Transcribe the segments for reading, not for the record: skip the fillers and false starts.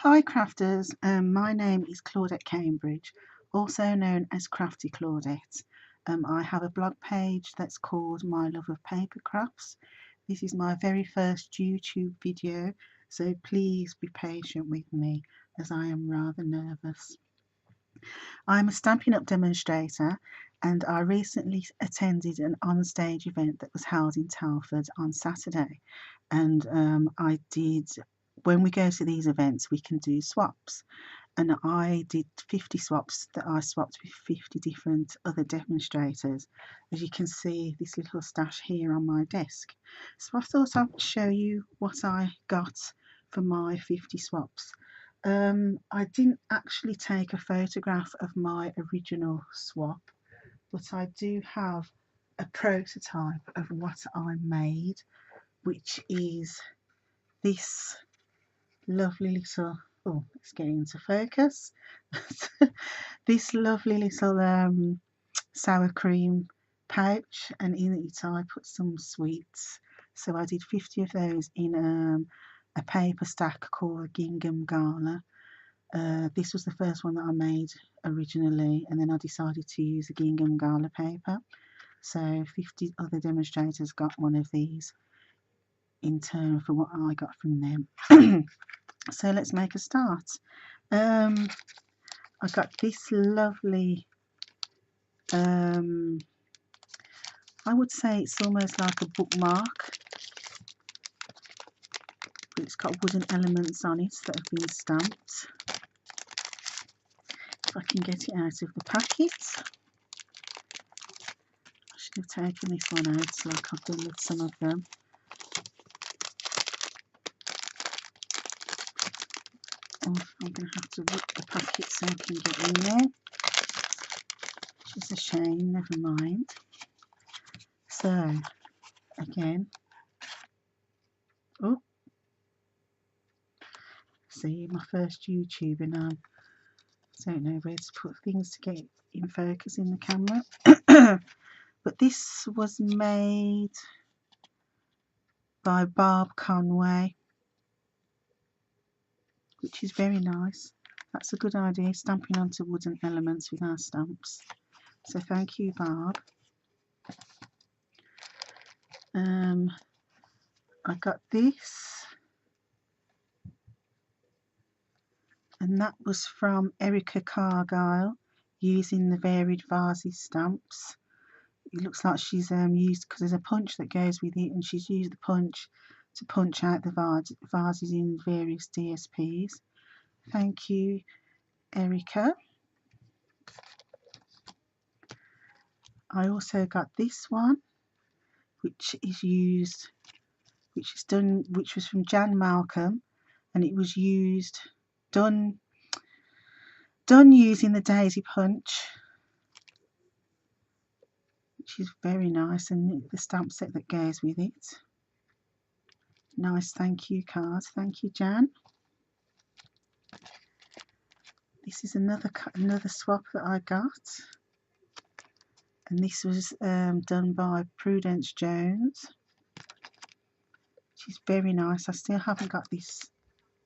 Hi crafters, my name is Claudette Cambridge, also known as Crafty Claudette. I have a blog page that's called My Love of Paper Crafts. This is my very first YouTube video, so please be patient with me as I am rather nervous. I'm a Stampin' Up demonstrator and I recently attended an Onstage event that was held in Telford on Saturday, and when we go to these events we can do swaps, and I did 50 swaps that I swapped with 50 different other demonstrators. As you can see, this little stash here on my desk. So I thought I would show you what I got for my 50 swaps. I didn't actually take a photograph of my original swap, but I do have a prototype of what I made, which is this lovely little, oh, let's get into focus. This lovely little sour cream pouch, and in it I put some sweets. So I did 50 of those in a paper stack called Gingham Gala. This was the first one that I made originally, and then I decided to use a Gingham Gala paper. So 50 other demonstrators got one of these in turn for what I got from them. So let's make a start. I got this lovely, I would say it's almost like a bookmark, but it's got wooden elements on it that have been stamped. If I can get it out of the packet. I should have taken this one out like I've done with some of them. Oh, I'm going to have to rip the packet so I can get in there, which is a shame, never mind. So, again, oh, see, my first YouTube, and I don't know where to put things to get in focus in the camera. But this was made by Barb Conway, which is very nice. That's a good idea, stamping onto wooden elements with our stamps. So thank you, Barb. I got this, and that was from Erica Cargyle, using the Varied Vases stamps. It looks like she's used, because there's a punch that goes with it, and she's used the punch to punch out the vases in various DSPs. Thank you, Erica. I also got this one, which was from Jan Malcolm, and it was done using the daisy punch, which is very nice, and the stamp set that goes with it. Nice thank you cards. Thank you, Jan. This is another swap that I got, and this was done by Prudence Jones, which is very nice. I still haven't got this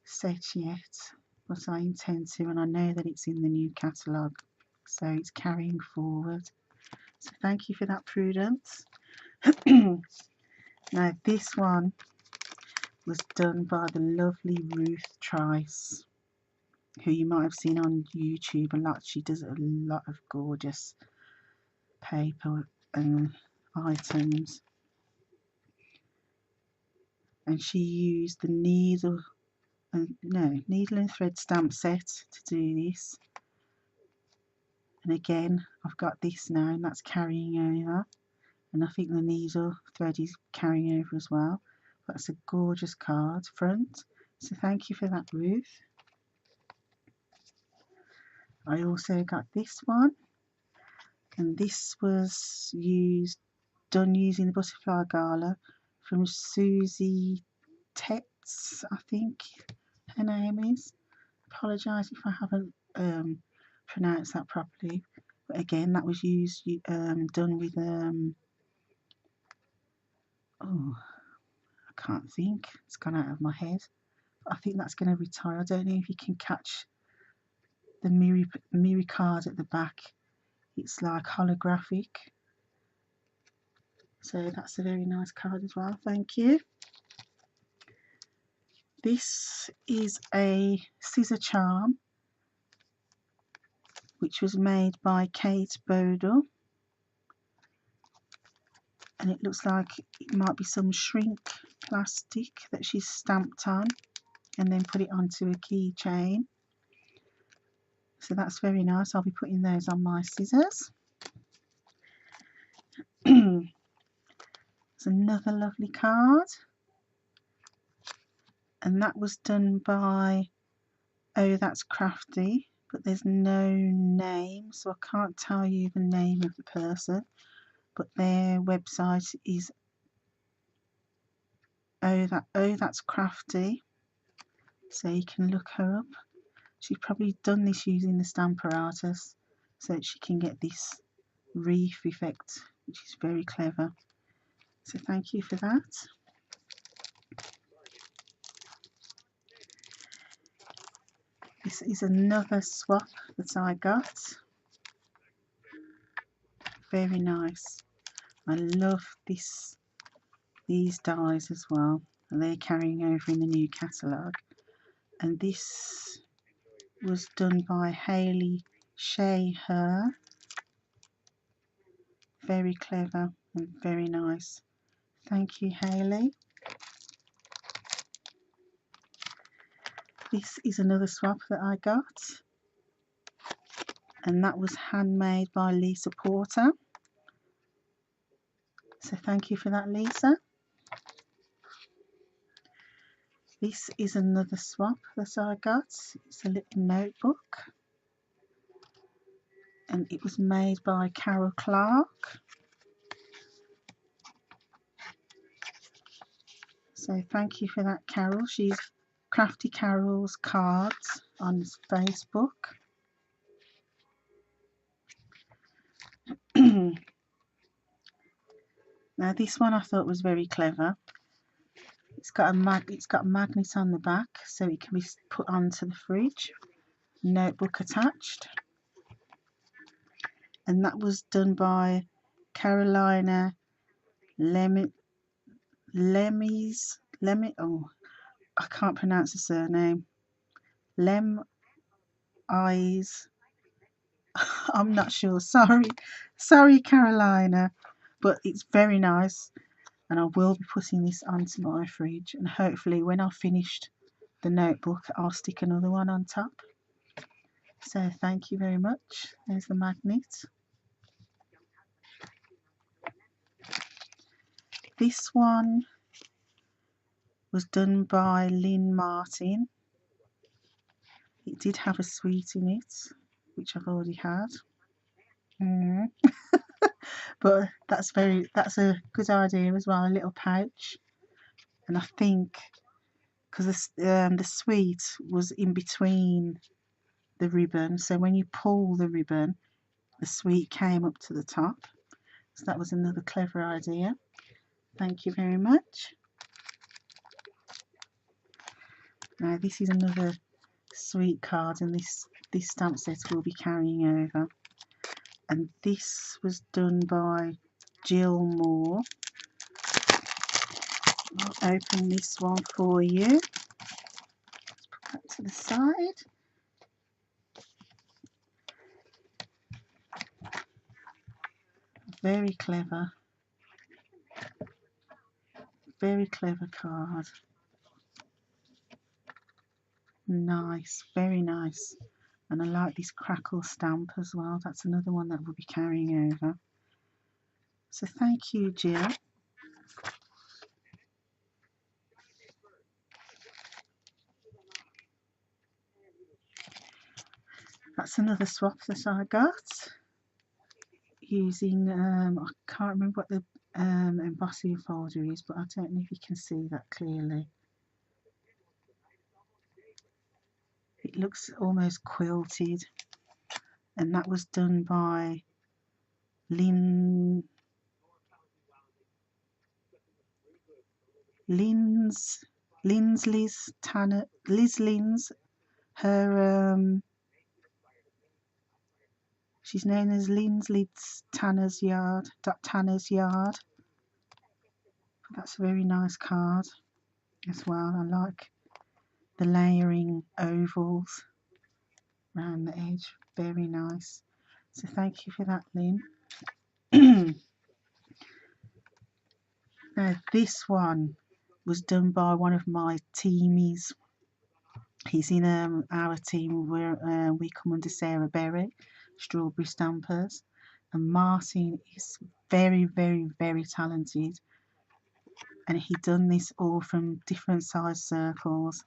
set yet, but I intend to, and I know that it's in the new catalogue, so it's carrying forward. So thank you for that, Prudence. Now this one was done by the lovely Ruth Trice, who you might have seen on YouTube a lot. She does a lot of gorgeous paper and items, and she used the needle and thread stamp set to do this. And again, I've got this now, and that's carrying over, and I think the needle thread is carrying over as well. That's a gorgeous card front, so thank you for that, Ruth. I also got this one, and this was done using the Butterfly Gala from Susie Tetz, I think her name is. Apologise if I haven't pronounced that properly, but again, that was done with oh, I can't think, it's gone out of my head. I think that's going to retire. I don't know if you can catch the mirror card at the back. It's like holographic. So that's a very nice card as well. Thank you. This is a scissor charm which was made by Kate Bodle, and it looks like it might be some shrink plastic that she's stamped on and then put it onto a keychain. So that's very nice. I'll be putting those on my scissors. It's another lovely card, and that was done by Oh That's Crafty, but there's no name, so I can't tell you the name of the person, but their website is Oh That's Crafty, so you can look her up. She's probably done this using the Stamparatus so that she can get this reef effect, which is very clever. So thank you for that. This is another swap that I got. Very nice. I love these dies as well, and they're carrying over in the new catalogue. And this was done by Hayley Shea. Very clever and very nice. Thank you, Hayley. This is another swap that I got, and that was handmade by Lisa Porter. So thank you for that, Lisa. This is another swap that I got. It's a little notebook, and it was made by Carol Clark. So thank you for that, Carol. She's Crafty Carol's Cards on Facebook. Now this one I thought was very clever. It's got a magnet on the back so it can be put onto the fridge. Notebook attached, and that was done by Carolina Lemies. Oh, I can't pronounce the surname. Eyes. I'm not sure. Sorry, Carolina, but it's very nice, and I will be putting this onto my fridge. And hopefully, when I've finished the notebook, I'll stick another one on top. So thank you very much. There's the magnet. This one was done by Lynn Martin. It did have a sweet in it, which I've already had. But that's a good idea as well, a little pouch. And I think because the sweet was in between the ribbon, so when you pull the ribbon, the sweet came up to the top. So that was another clever idea. Thank you very much. Now this is another sweet card, and this stamp set will be carrying over. And this was done by Jill Moore. I'll open this one for you. Let's put that to the side. Very clever card. Nice, very nice. And I like this crackle stamp as well. That's another one that we'll be carrying over. So thank you, Jill. That's another swap that I got using, I can't remember what the embossing folder is, but I don't know if you can see that clearly. It looks almost quilted, and that was done by Lynn's Liz Tanner, Liz Lynn's, her, she's known as Liz Tanner's Yard, Tanner's Yard. That's a very nice card as well. I like the layering ovals around the edge, very nice. So thank you for that, Lynn. Now this one was done by one of my teamies. He's in our team where we come under Sarah Berry, Strawberry Stampers, and Martin is very, very, very talented, and he done this all from different size circles.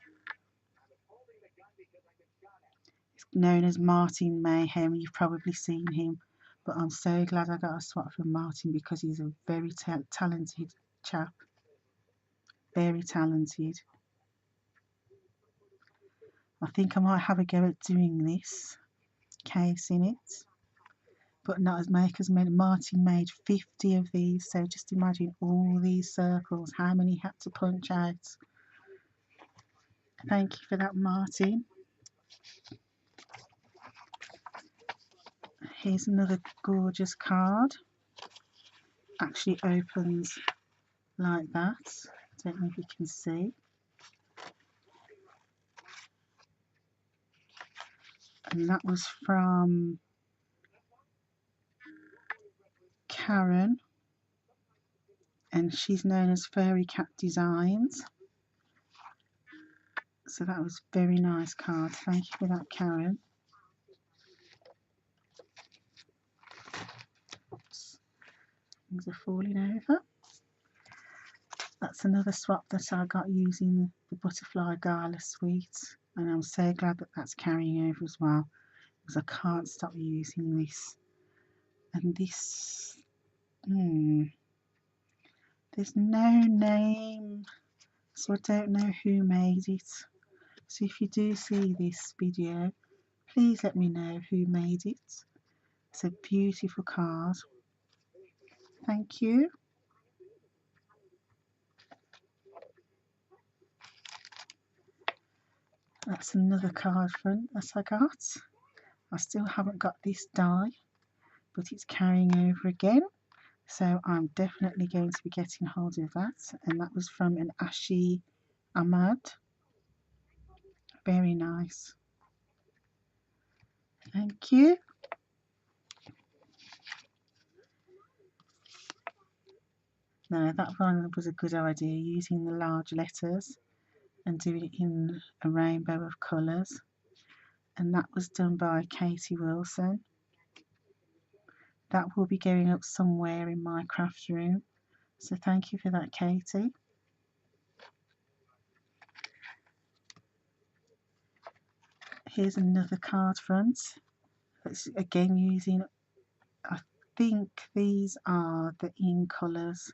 He's known as Martin Mayhem. You've probably seen him, but I'm so glad I got a swap from Martin because he's a very talented chap, very talented. I think I might have a go at doing this case in it, but not as make as many. Martin made 50 of these, so just imagine all these circles, how many he had to punch out. Thank you for that, Martin. Here's another gorgeous card. Actually opens like that. Don't know if you can see. And that was from Karen, and she's known as Furry Cat Designs. So that was a very nice card. Thank you for that, Karen. Oops. Things are falling over. That's another swap that I got using the Butterfly Gala Suite, and I'm so glad that that's carrying over as well, because I can't stop using this. And this, there's no name, so I don't know who made it. So if you do see this video, please let me know who made it. It's a beautiful card. Thank you. That's another card front that I got. I still haven't got this die, but it's carrying over again. So I'm definitely going to be getting hold of that. And that was from an Ashi Ahmad. Very nice. Thank you. No, that one was a good idea, using the large letters and doing it in a rainbow of colours. And that was done by Katie Wilson. That will be going up somewhere in my craft room. So thank you for that, Katie. Here's another card front. That's again using, I think these are the in colours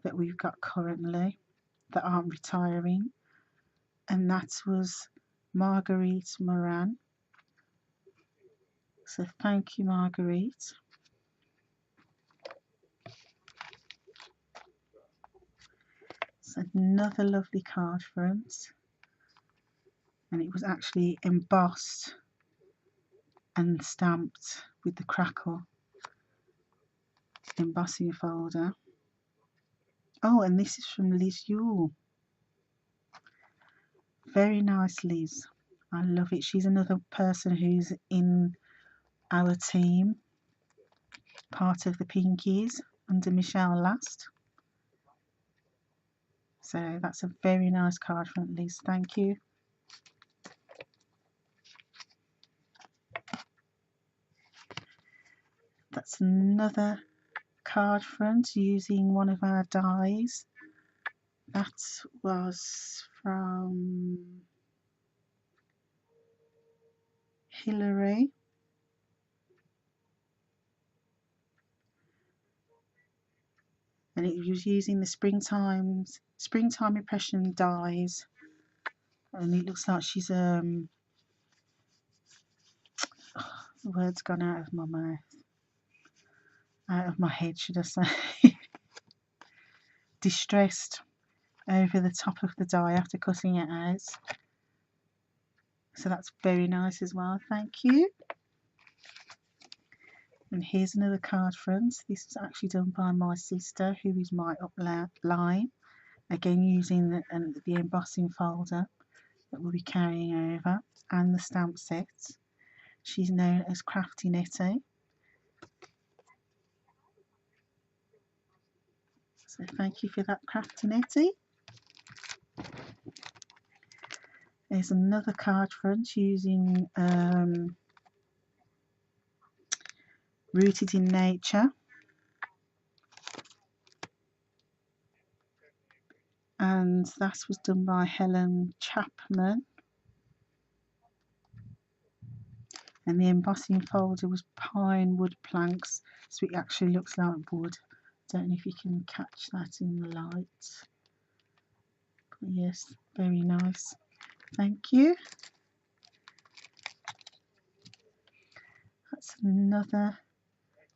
that we've got currently that aren't retiring. And that was Marguerite Moran. So thank you, Marguerite. It's another lovely card front, and it was actually embossed and stamped with the crackle embossing folder. Oh, and this is from Liz Yule. Very nice, Liz. I love it. She's another person who's in our team, part of the Pinkies under Michelle Last. So that's a very nice card front, Liz. Thank you. That's another card front using one of our dies. That was from Hillary. And it was using the springtime impression dies. And it looks like she's the word's gone out of my mouth. Out of my head, should I say. Distressed. over the top of the die after cutting it out. So that's very nice as well, thank you. And here's another card front. This was actually done by my sister, who is my upline. Again, using the embossing folder that we'll be carrying over, and the stamp set. She's known as Crafty Nettie. So thank you for that, Crafty Nettie. There's another card front using Rooted in Nature. And that was done by Helen Chapman. And the embossing folder was pine wood planks, so it actually looks like wood. Don't know if you can catch that in the light. But yes, very nice. Thank you. That's another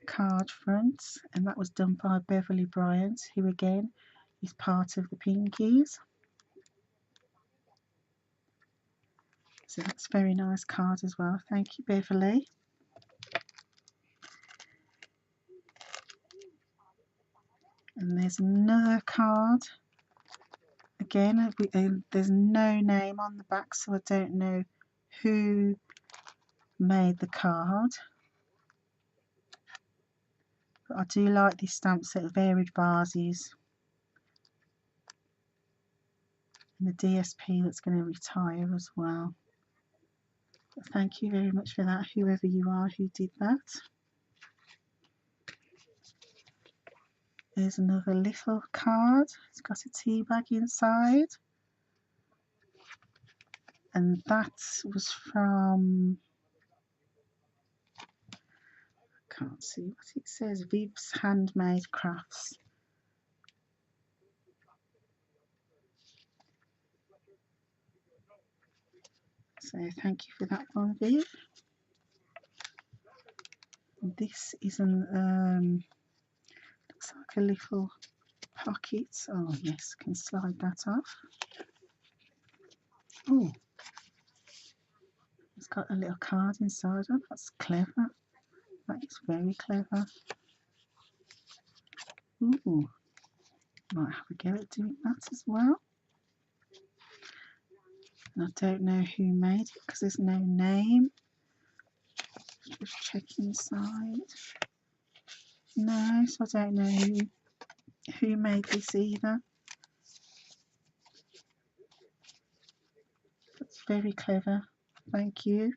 card front, and that was done by Beverly Bryant, who again is part of the Pinkies. So that's a very nice card as well. Thank you, Beverly. And there's another card. Again, there's no name on the back, so I don't know who made the card. But I do like this stamp set of varied vases. And the DSP that's going to retire as well. But thank you very much for that, whoever you are who did that. There's another little card. It's got a tea bag inside. And that was from, I can't see what it says, Viv's Handmade Crafts. So thank you for that one, Viv. This is looks like a little pocket. Oh yes, can slide that off. Oh, it's got a little card inside of. That's clever. That is very clever. Ooh, might have a go at doing that as well. And I don't know who made it because there's no name. Just check inside. No, so I don't know who made this either. That's very clever. Thank you.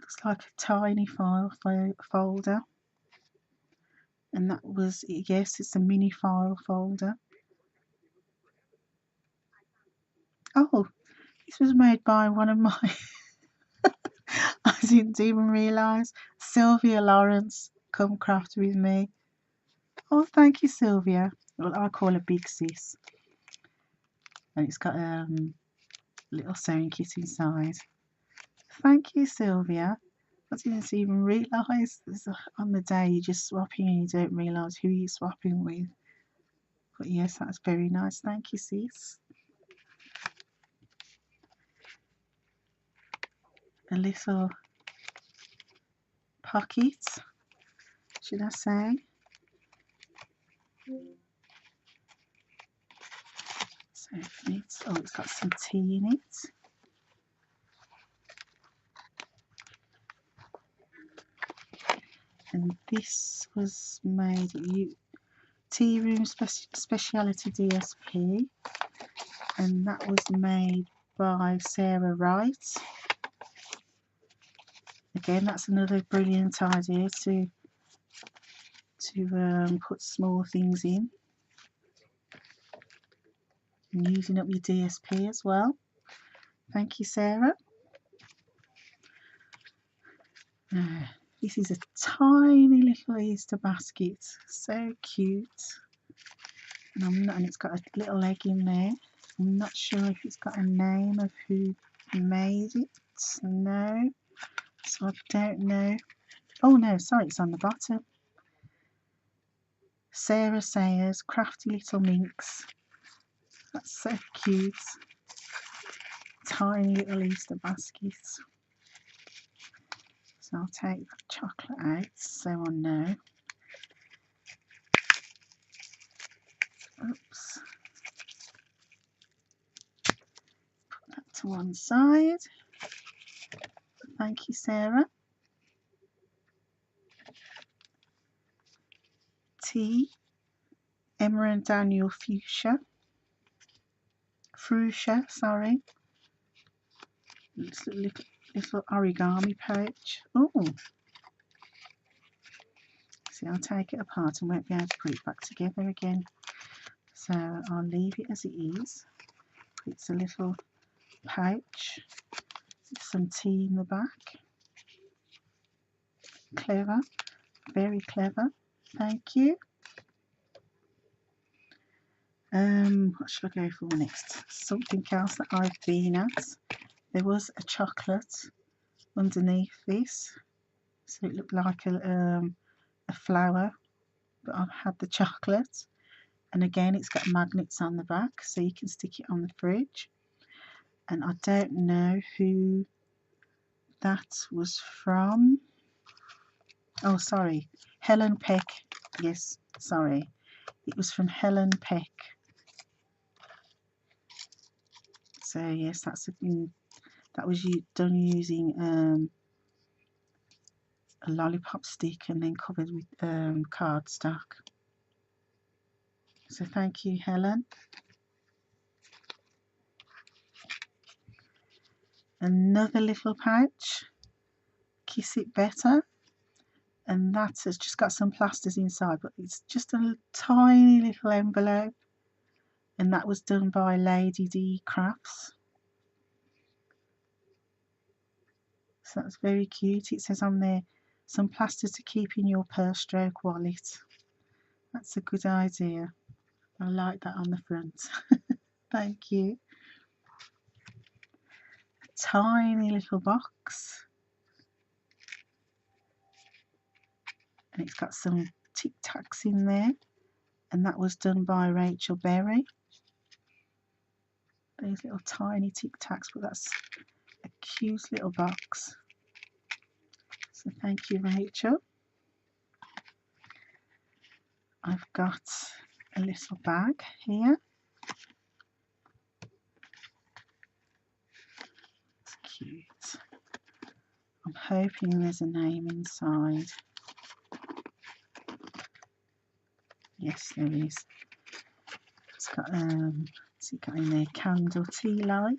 Looks like a tiny file folder. And that was, yes, it's a mini file folder. Oh, this was made by one of my, I didn't even realise, Sylvia Lawrence, come craft with me. Oh, thank you, Sylvia. Well, I call her Big Sis. And it's got a little sewing kit inside. Thank you, Sylvia. I didn't even realise on the day you're just swapping and you don't realise who you're swapping with. But yes, that's very nice. Thank you, sis. A little pocket, should I say. So it's, oh, it's got some tea in it. And this was made at Tea Room Speciality DSP, and that was made by Sarah Wright. Again, that's another brilliant idea to put small things in, and using up your DSP as well. Thank you, Sarah. This is a tiny little Easter basket, so cute. And it's got a little egg in there. I'm not sure if it's got a name of who made it. No, so I don't know. Oh no, sorry, it's on the bottom. Sarah Sayers, Crafty Little Minx. That's so cute. Tiny little Easter baskets. So I'll take that chocolate out so I know. Oops. Put that to one side. Thank you, Sarah. T. Emma and Daniel Fuchsia, sorry. This little origami pouch. Oh, see, I'll take it apart and won't be able to put it back together again. So I'll leave it as it is. It's a little pouch with some tea in the back. Clever, very clever. Thank you. What should I go for next? Something else that I've been at. There was a chocolate underneath this, so it looked like a flower, but I've had the chocolate, and again it's got magnets on the back so you can stick it on the fridge. And I don't know who that was from. Oh, sorry, Helen Peck. Yes, sorry, it was from Helen Peck. So yes, that was done using a lollipop stick and then covered with cardstock. So thank you, Helen. Another little pouch, Kiss It Better, and that has just got some plasters inside, but it's just a tiny little envelope, and that was done by Lady D Crafts. So that's very cute. It says on there, some plasters to keep in your purse stroke wallet. That's a good idea. I like that on the front. Thank you. A tiny little box, and it's got some Tic Tacs in there, and that was done by Rachel Berry. These little tiny Tic Tacs, but that's a cute little box. So thank you, Rachel. I've got a little bag here. It's cute. I'm hoping there's a name inside. Yes, there is. It's got what's it got in there? Candle tea light.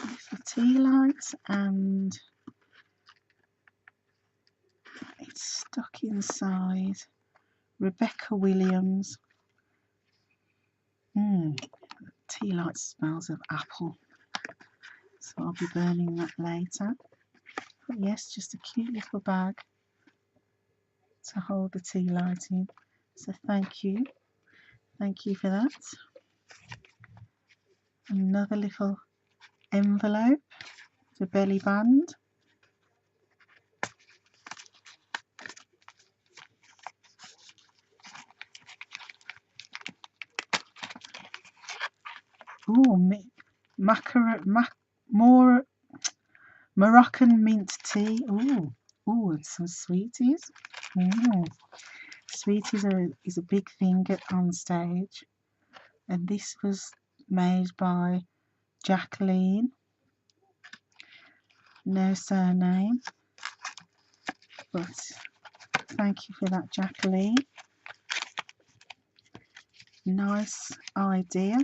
Little tea light, and it's stuck inside. Rebecca Williams. Tea light smells of apple, so I'll be burning that later. But yes, just a cute little bag to hold the tea light in. So thank you for that. Another little envelope, the belly band. Oh, more Moroccan mint tea. Oh, and some sweeties. Sweeties is a big thing at Onstage, and this was made by Jacqueline. No surname, but thank you for that, Jacqueline. Nice idea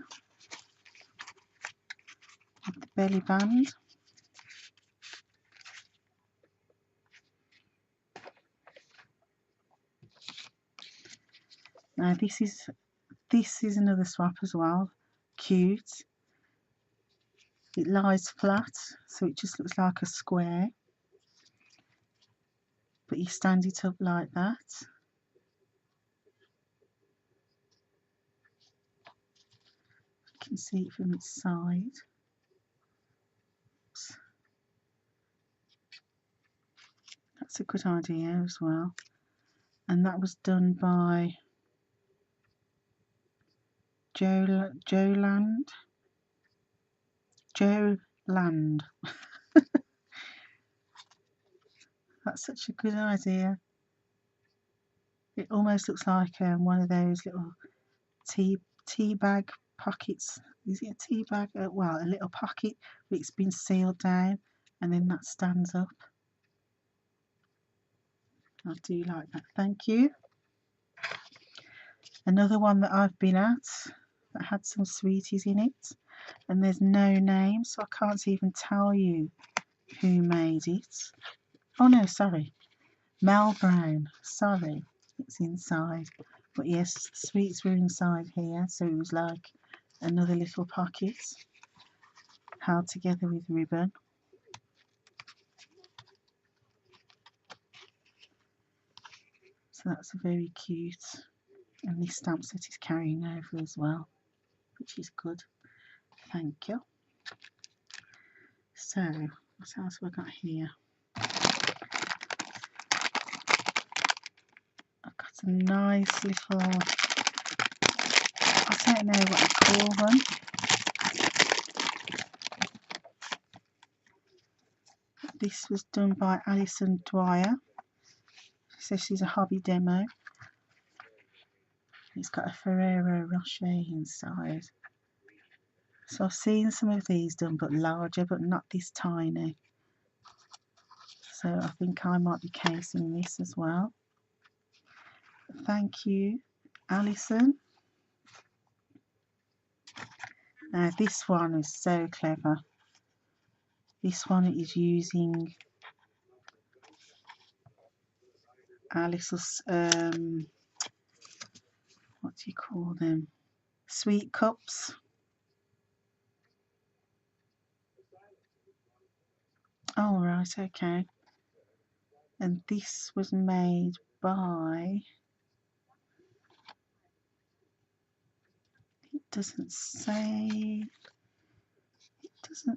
with the belly band. Now this is another swap as well. Cute. It lies flat, so it just looks like a square, but you stand it up like that. You can see it from its side. Oops. That's a good idea as well. And that was done by Joe Land. That's such a good idea. It almost looks like one of those little tea bag pockets. Is it a tea bag? Well, a little pocket, but it's been sealed down, and then that stands up. I do like that. Thank you. Another one that I've been at that had some sweeties in it, and there's no name, so I can't even tell you who made it. Oh no, sorry, Mel Brown. Sorry, it's inside. But yes, the sweets were inside here, so it was like another little pocket held together with ribbon. So that's very cute. And this stamp set is carrying over as well, which is good. Thank you. So, what else have I got here? I've got a nice little, I don't know what I call them. This was done by Alison Dwyer. She says she's a hobby demo. It's got a Ferrero Rocher inside. So I've seen some of these done but larger, but not this tiny. So I think I might be casing this as well. Thank you, Alison. Now this one is so clever. This one is using our little, what do you call them? Sweet cups. Oh right, okay. And this was made by, it doesn't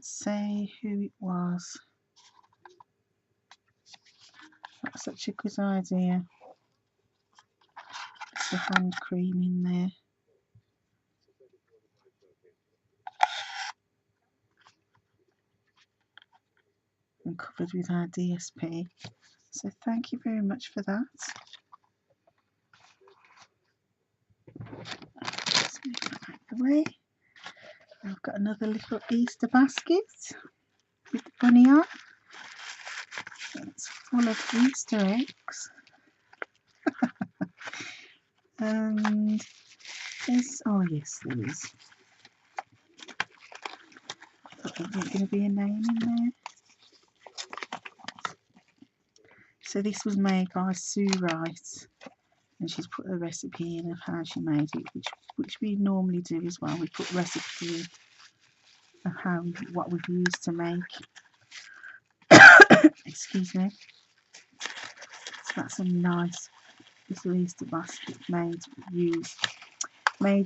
say who it was. That's such a good idea. It's the hand cream in there. And covered with our DSP. So thank you very much for that. Let's move that out of the way. I've got another little Easter basket with the bunny on. It's full of Easter eggs. And there's, oh yes, there is. I thought there wasn't going to be a name in there. So this was made by Sue Wright, and she's put a recipe in of how she made it, which we normally do as well. We put recipe of what we've used to make. Excuse me. So that's a nice little Easter basket made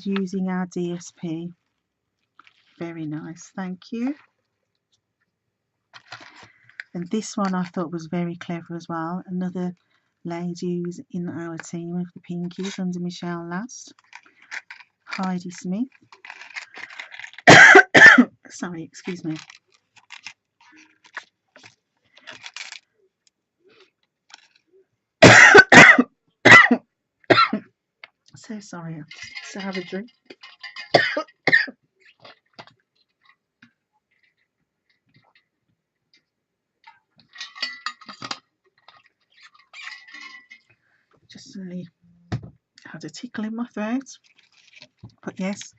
using our DSP. Very nice, thank you. And this one I thought was very clever as well. Another lady who's in our team of the Pinkies under Michelle Last, Heidi Smith. Sorry, excuse me. So sorry, I'm just to have a drink. Just suddenly had a tickle in my throat. But yes,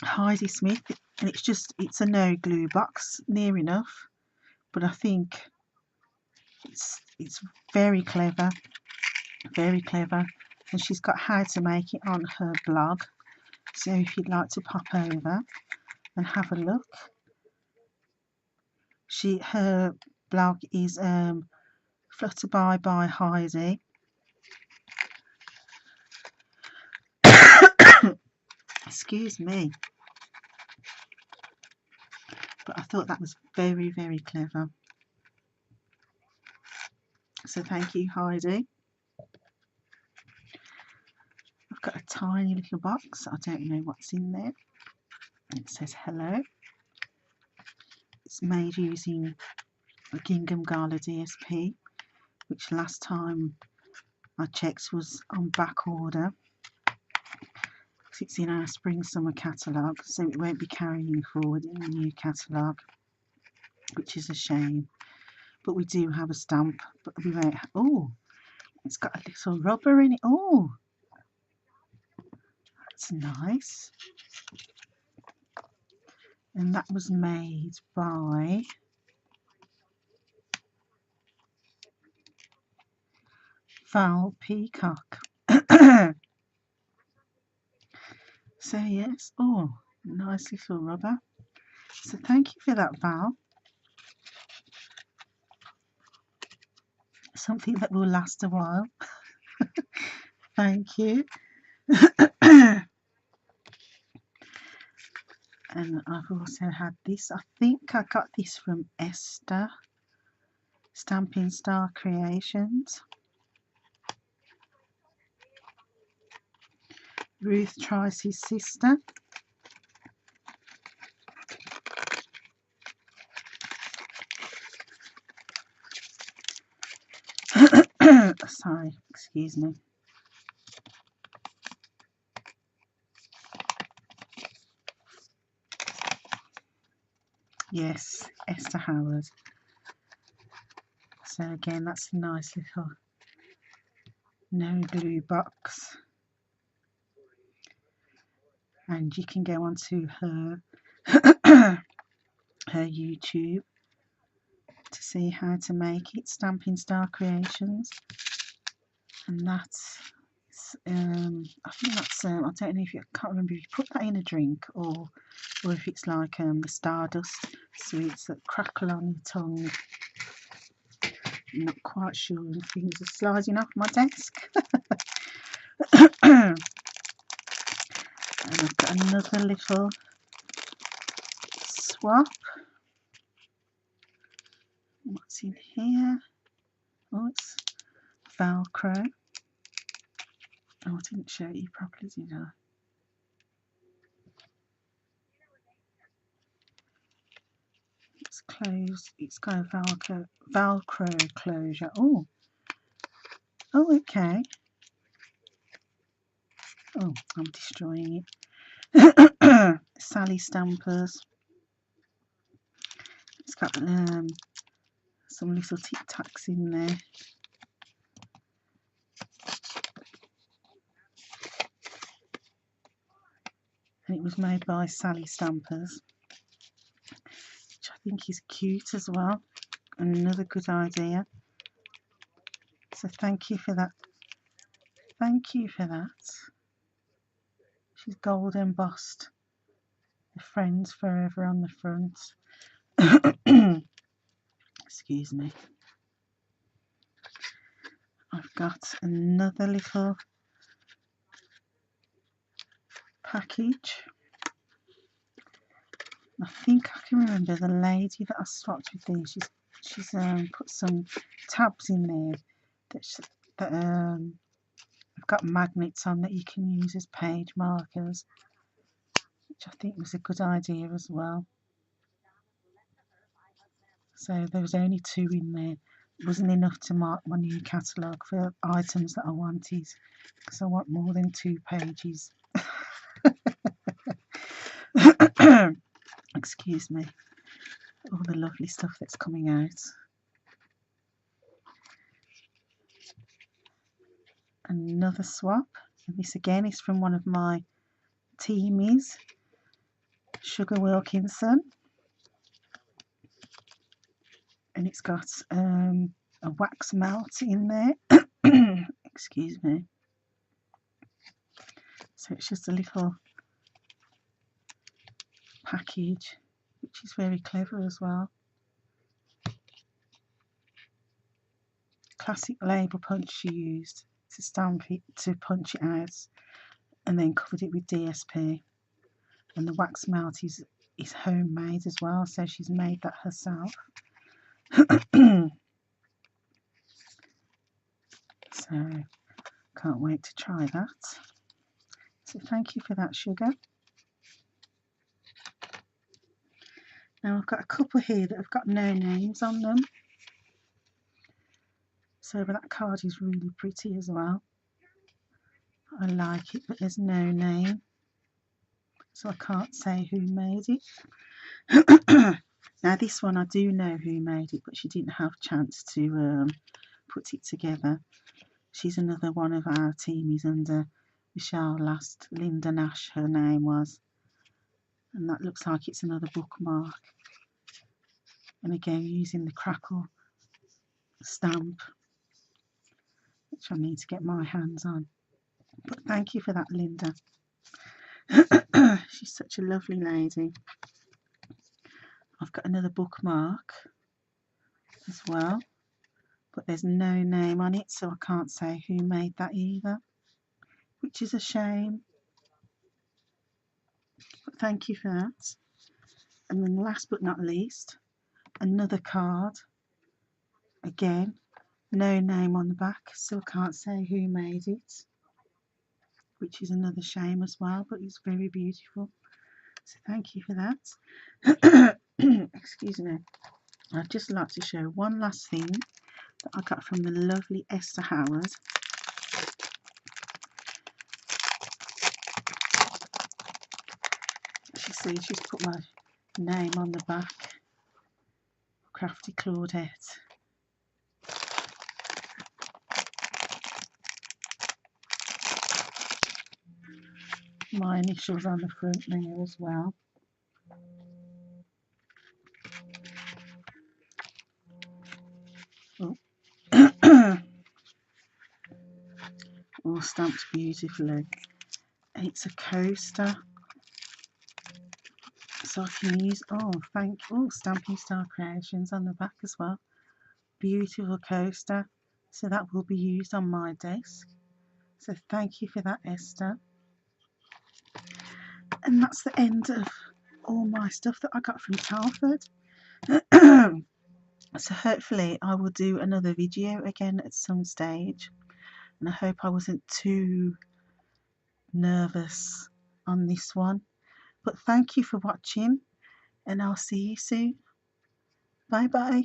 Heidi Smith, and it's a no glue box, near enough, but I think it's very clever, and she's got how to make it on her blog, so if you'd like to pop over and have a look, her blog is Flutterby by Heidi. Excuse me. But I thought that was very, very clever. So thank you, Heidi. I've got a tiny little box. I don't know what's in there. It says hello. It's made using a Gingham Gala DSP, which last time I checked was on back order. It's in our spring summer catalogue, so it won't be carrying forward in the new catalogue, which is a shame. But we do have a stamp, but we won't. Oh, it's got a little rubber in it. Oh, that's nice. And that was made by Val Peacock. So yes, oh, nice little rubber. So thank you for that, Val. Something that will last a while. Thank you. And I've also had this. I think I got this from Esther, Stampin' Star Creations. Ruth Trice's sister. Sorry, excuse me. Yes, Esther Howard. So again, that's a nice little no glue box. And you can go onto her her YouTube to see how to make it, Stampin' Star Creations. And that's I think that's I don't know if you, I can't remember if you put that in a drink or if it's like the Stardust sweets that crackle on your tongue. I'm not quite sure. My fingers are sliding off my desk. And I've got another little swap. What's in here? Oh, it's Velcro. Oh, I didn't show you properly, did I? It's closed. It's got a Velcro closure. Oh, okay. Oh, I'm destroying it. Sally Stampers. It's got some little Tic Tacs in there. And it was made by Sally Stampers, which I think is cute as well. Another good idea. So thank you for that. Thank you for that. She's gold embossed. The Friends Forever on the front. Excuse me. I've got another little package. I think I can remember the lady that I swapped with these. She's put some tabs in there that have got magnets on that you can use as page markers, which I think was a good idea as well. So there was only 2 in there. It wasn't enough to mark my new catalogue for items that I wanted, because I want more than 2 pages. Excuse me. All the lovely stuff that's coming out. Another swap, and this again is from one of my teamies, Sugar Wilkinson, and it's got a wax melt in there. Excuse me. So it's just a little package, which is very clever as well. Classic label punch she used to stamp it, to punch it out, and then covered it with DSP. And the wax melt is homemade as well, so she's made that herself. So can't wait to try that. So thank you for that, Sugar. Now I've got a couple here that have got no names on them. So but that card is really pretty as well. I like it, but there's no name, so I can't say who made it. Now this one I do know who made it, but she didn't have a chance to put it together. She's another one of our teamies under Michelle last, Linda Nash her name was. And that looks like it's another bookmark. And again using the crackle stamp, which I need to get my hands on. But thank you for that, Linda. She's such a lovely lady. I've got another bookmark as well, but there's no name on it, so I can't say who made that either, which is a shame. But thank you for that. And then last but not least, another card. Again, no name on the back, so I can't say who made it, which is another shame as well, but it's very beautiful. So thank you for that. Excuse me. I'd just like to show one last thing that I got from the lovely Esther Howard. She's put my name on the back. Crafty Claudette. My initials on the front there as well. Oh. All stamped beautifully. It's a coaster, so I can use Stampin' Star Creations on the back as well. Beautiful coaster, so that will be used on my desk. So thank you for that, Esther. And that's the end of all my stuff that I got from Telford. So hopefully I will do another video again at some stage, and I hope I wasn't too nervous on this one. But thank you for watching, and I'll see you soon. Bye bye.